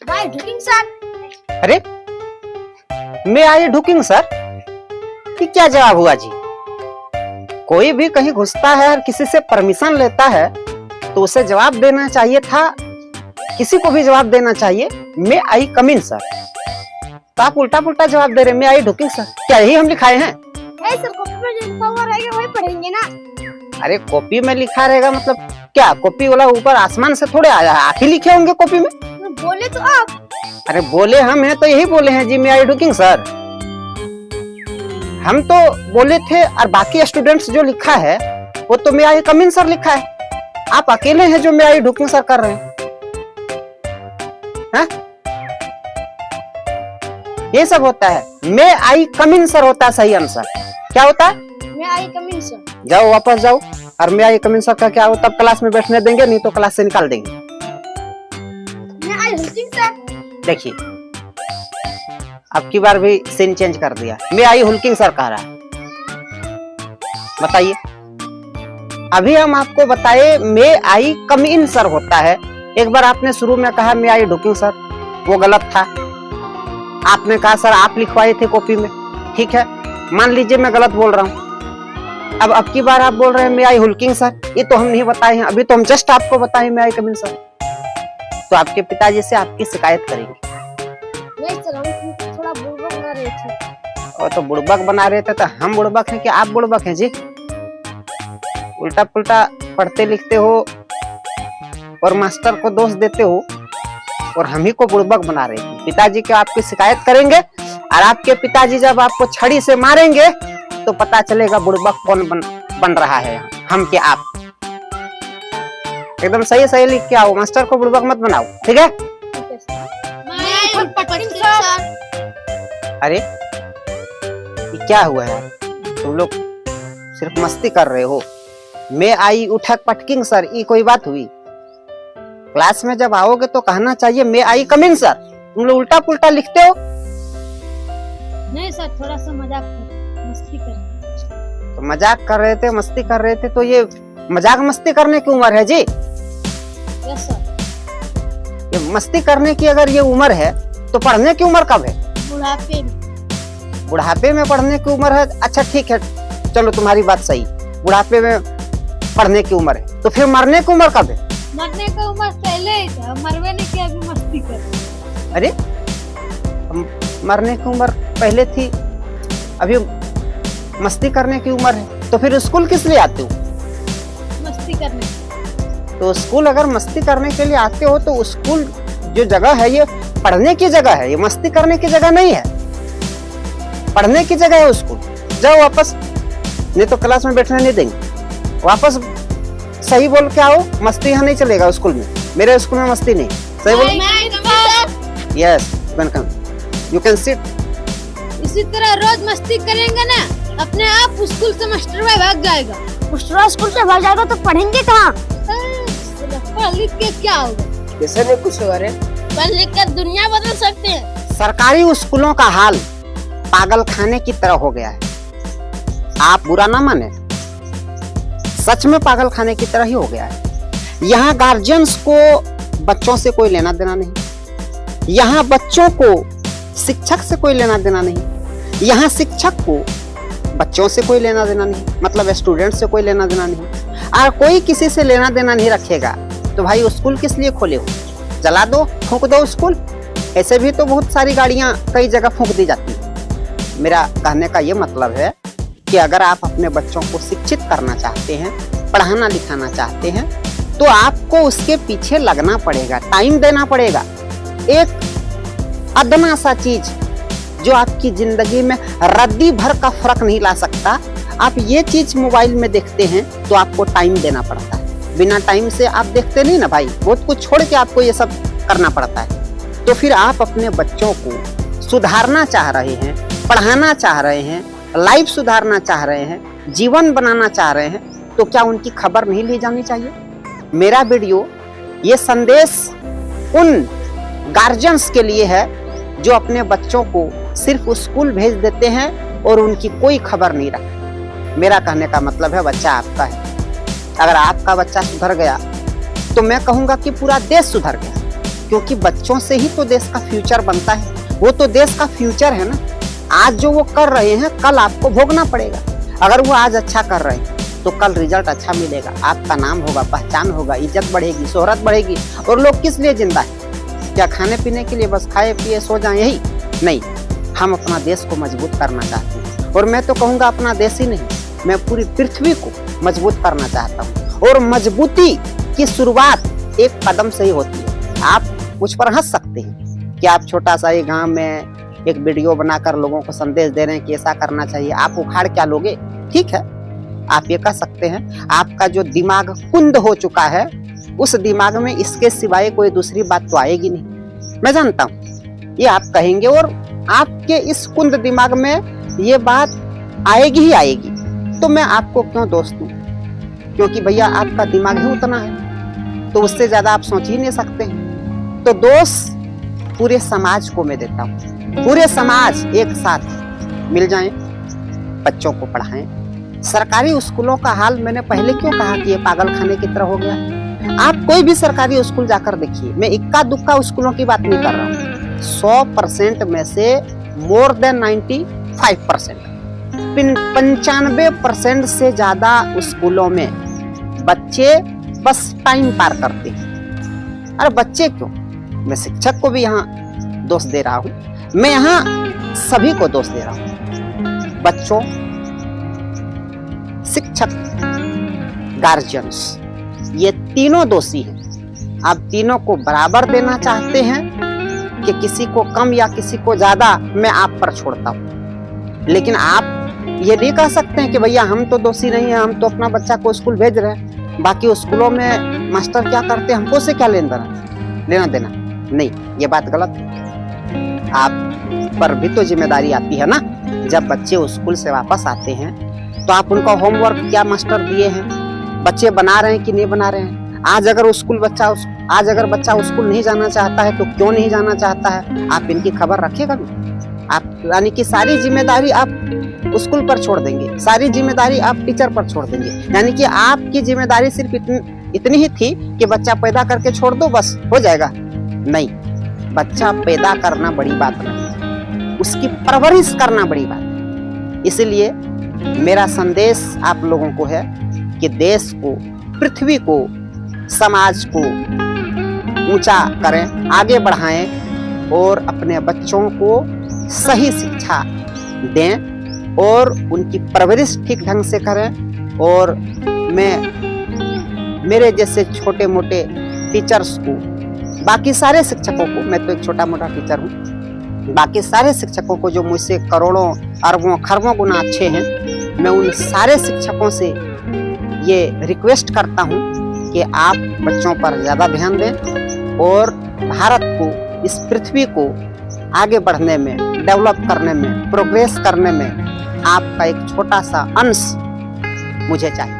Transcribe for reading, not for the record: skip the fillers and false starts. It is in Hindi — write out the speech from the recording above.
Why drinking, sir? अरे मैं आई ढुकिंग सर, ये क्या जवाब हुआ जी? कोई भी कहीं घुसता है और किसी से परमिशन लेता है तो उसे जवाब देना चाहिए था, किसी को भी जवाब देना चाहिए मैं आई कम इन सर। तो आप उल्टा पुल्टा जवाब दे रहे मैं आई ढुकिंग सर। क्या यही हम लिखाए हैं? सर कॉपी में जो लिखा हुआ रहेगा वही पढ़ेंगे ना। अरे कॉपी में लिखा रहेगा मतलब क्या? कॉपी वाला ऊपर आसमान से थोड़े आया, आप ही लिखे होंगे कॉपी में। बोले तो आप। अरे बोले हम हैं तो यही बोले हैं जी मैं आई ढुकिंग सर। हम तो बोले थे और बाकी स्टूडेंट्स जो लिखा है वो तो मैं आई कम इन सर लिखा है। आप अकेले हैं जो मैं आई ढुकिंग सर कर रहे हैं। हाँ? ये सब होता है, मैं आई कम इन सर होता है सही आंसर। क्या होता है? मैं आई कम इन सर। जाओ वापस जाओ और मैं आई कम इन सर का क्या हो तब क्लास में बैठने देंगे, नहीं तो क्लास से निकाल देंगे। मैं आई हुल्किंग सर। देखिए अब की बार भी सीन चेंज कर दिया, मैं आई हुल्किंग सर कह रहा है। बताइए, अभी हम आपको बताए मैं आई कम इन सर होता है। एक बार आपने शुरू में कहा मैं आई ढुकिंग सर, वो गलत था। आपने कहा सर आप लिखवाए थे कॉपी में, ठीक है मान लीजिए मैं गलत बोल रहा हूँ। अब की बार आप बोल रहे हैं मैं आई हुल्किंग सर, ये तो हम नहीं बताए हैं, अभी तो हम जस्ट आपको बताए मैं आई कम इन सर। तो आपके पिताजी से आपकी शिकायत करेंगे। नहीं सर, हम थोड़ा बुड़बक बना रहे थे। और तो बुड़बक बना रहे थे तो हम बुड़बक हैं कि आप बुड़बक हैं जी? उल्टा पुल्टा पढ़ते लिखते हो और मास्टर को दोष देते हो और हम ही को बुड़बक बना रहे हैं। पिताजी के आपकी शिकायत करेंगे और आपके पिताजी जब आपको छड़ी से मारेंगे तो पता चलेगा बुड़बक कौन बन रहा है यहाँ, हम के आप। एकदम सही सही लिख के आओ, मास्टर को बुड़बक मत बनाओ, ठीक है? अरे ये क्या हुआ है, तुम लोग सिर्फ मस्ती कर रहे हो। मैं आई उठक पटकिंग सर, ये कोई बात हुई? क्लास में जब आओगे तो कहना चाहिए मैं आई कम इन सर। तुम लोग उल्टा पुल्टा लिखते हो। नहीं सर, थोड़ा सा मस्ती कर रहे थे। तो मजाक कर रहे थे, मस्ती कर रहे थे, तो ये मजाक मस्ती करने की उम्र है जी? Yes sir. ये मस्ती करने की अगर ये उम्र है तो पढ़ने की उम्र कब है? बुढ़ापे में। बुढ़ापे में पढ़ने की उम्र है? अच्छा ठीक है, चलो तुम्हारी बात सही, बुढ़ापे में पढ़ने की उम्र है, तो फिर मरने की उम्र कब है? मरने का उम्र पहले ही था, मरवे नहीं किया, अभी मस्ती कर। अरे मरने की उम्र पहले थी, अभी मस्ती करने की उम्र है, तो फिर स्कूल किस लिए आते हो? मस्ती करने। तो स्कूल अगर मस्ती करने के लिए आते हो तो स्कूल जो जगह है ये पढ़ने की जगह है, ये मस्ती करने की जगह नहीं है। पढ़ने की जगह है स्कूल। जाओ वापस, नहीं तो क्लास में बैठने नहीं देंगे। वापस सही बोल के आओ, मस्ती यहाँ नहीं चलेगा स्कूल में। मेरे स्कूल में मस्ती नहीं। सही बोल। Yes welcome, you can sit. इसी तरह रोज मस्ती करेंगे ना, अपने आप स्कूल से मास्टर भाग जाएगा। मास्टर स्कूल से भाग जाएगा तो पढ़ेंगे कहाँ? पढ़ लिख के क्या होगा? कैसे नहीं कुछ होगा रे? पढ़ लिख कर दुनिया बदल सकते हैं। सरकारी स्कूलों का हाल पागल खाने की तरह हो गया है। आप बुरा ना माने, सच में पागल खाने की तरह ही हो गया है। यहाँ गार्जियंस को बच्चों से कोई लेना देना नहीं, यहाँ बच्चों को शिक्षक से कोई लेना देना नहीं, यहाँ शिक्षक को बच्चों से कोई लेना देना नहीं, मतलब स्टूडेंट से कोई लेना देना नहीं। और कोई किसी से लेना देना नहीं रखेगा तो भाई स्कूल किस लिए खोले हो? जला दो, फूंक दो स्कूल। ऐसे भी तो बहुत सारी गाड़ियां कई जगह फूंक दी जाती है। मेरा कहने का ये मतलब है कि अगर आप अपने बच्चों को शिक्षित करना चाहते हैं, पढ़ाना लिखाना चाहते हैं, तो आपको उसके पीछे लगना पड़ेगा, टाइम देना पड़ेगा। एक अदना सा चीज जो आपकी जिंदगी में रद्दी भर का फर्क नहीं ला सकता, आप ये चीज मोबाइल में देखते हैं तो आपको टाइम देना पड़ता है। बिना टाइम से आप देखते नहीं ना भाई, बहुत कुछ छोड़ के आपको ये सब करना पड़ता है। तो फिर आप अपने बच्चों को सुधारना चाह रहे हैं, पढ़ाना चाह रहे हैं, लाइफ सुधारना चाह रहे हैं, जीवन बनाना चाह रहे हैं, तो क्या उनकी खबर नहीं ली जानी चाहिए? मेरा वीडियो ये संदेश उन गार्जियंस के लिए है जो अपने बच्चों को सिर्फ स्कूल भेज देते हैं और उनकी कोई खबर नहीं रखते। मेरा कहने का मतलब है बच्चा आपका है। अगर आपका बच्चा सुधर गया तो मैं कहूंगा कि पूरा देश सुधर गया। क्योंकि बच्चों से ही तो देश का फ्यूचर बनता है, वो तो देश का फ्यूचर है ना। आज जो वो कर रहे हैं कल आपको भोगना पड़ेगा। अगर वो आज अच्छा कर रहे हैं तो कल रिजल्ट अच्छा मिलेगा, आपका नाम होगा, पहचान होगा, इज्जत बढ़ेगी, शोहरत बढ़ेगी। और लोग किस लिए जिंदा है? क्या खाने पीने के लिए? बस खाए पिए सो जाए यही नहीं। हम अपना देश को मजबूत करना चाहते हैं, और मैं तो कहूँगा अपना देश ही नहीं, मैं पूरी पृथ्वी को मजबूत करना चाहता हूँ। और मजबूती की शुरुआत एक कदम से ही होती है। आप मुझ पर हंस सकते हैं कि आप छोटा सा ये गांव में एक वीडियो बनाकर लोगों को संदेश दे रहे हैं कि ऐसा करना चाहिए, आप उखाड़ क्या लोगे? ठीक है, आप ये कह सकते हैं। आपका जो दिमाग कुंद हो चुका है, उस दिमाग में इसके सिवाय कोई दूसरी बात तो आएगी नहीं। मैं जानता हूँ ये आप कहेंगे, और आपके इस कुंद दिमाग में ये बात आएगी ही आएगी। तो मैं आपको क्यों दोष दूं? क्योंकि भैया आपका दिमाग ही उतना है, तो उससे ज्यादा आप सोच ही नहीं सकते हैं। तो दोष पूरे समाज को मैं देता हूँ। पूरे समाज एक साथ मिल जाएं, बच्चों को पढ़ाएं। सरकारी स्कूलों का हाल मैंने पहले क्यों कहा कि ये पागल खाने की तरह हो गया? आप कोई भी सरकारी स्कूल जाकर देखिए, मैं इक्का दुक्का स्कूलों की बात नहीं कर रहा हूँ। 100% में से मोर देन 95%, 95% से ज्यादा स्कूलों में बच्चे बस टाइम पार करते हैं। अरे बच्चे क्यों, मैं शिक्षक को भी यहाँ दोष दे रहा हूँ, मैं यहाँ सभी को दोष दे रहा हूँ। बच्चों, शिक्षक, गार्जियंस, ये तीनों दोषी हैं। आप तीनों को बराबर देना चाहते हैं कि किसी को कम या किसी को ज्यादा, मैं आप पर छोड़ता हूँ। लेकिन आप ये नहीं कह सकते हैं कि भैया हम तो दोषी नहीं है, हम तो अपना बच्चा को स्कूल भेज रहे हैं, बाकी स्कूलों में मास्टर क्या करते हैं हमको से क्या लेना देना। नहीं, ये बात गलत है। आप पर भी तो जिम्मेदारी आती है ना। जब बच्चे स्कूल से वापस आते हैं तो आप उनका होमवर्क क्या मास्टर दिए हैं, बच्चे बना रहे हैं कि नहीं बना रहे हैं। आज अगर बच्चा स्कूल नहीं जाना चाहता है तो क्यों नहीं जाना चाहता है, आप इनकी खबर रखिएगा भी। आप यानी कि सारी जिम्मेदारी आप स्कूल पर छोड़ देंगे, सारी जिम्मेदारी आप टीचर पर छोड़ देंगे। यानी कि आपकी जिम्मेदारी सिर्फ इतनी ही थी कि बच्चा पैदा करके छोड़ दो, बस हो जाएगा। नहीं, बच्चा पैदा करना बड़ी बात नहीं, उसकी परवरिश करना बड़ी बात है। इसलिए मेरा संदेश आप लोगों को है कि देश को, पृथ्वी को, समाज को ऊंचा करें, आगे बढ़ाएं और अपने बच्चों को सही शिक्षा दें और उनकी परवरिश ठीक ढंग से करें। और मैं मेरे जैसे छोटे मोटे टीचर्स को, बाकी सारे शिक्षकों को, मैं तो एक छोटा मोटा टीचर हूँ, बाकी सारे शिक्षकों को जो मुझसे करोड़ों अरबों खरबों गुना अच्छे हैं, मैं उन सारे शिक्षकों से ये रिक्वेस्ट करता हूँ कि आप बच्चों पर ज़्यादा ध्यान दें और भारत को, इस पृथ्वी को आगे बढ़ने में, डेवलप करने में, प्रोग्रेस करने में आपका एक छोटा सा अंश मुझे चाहिए।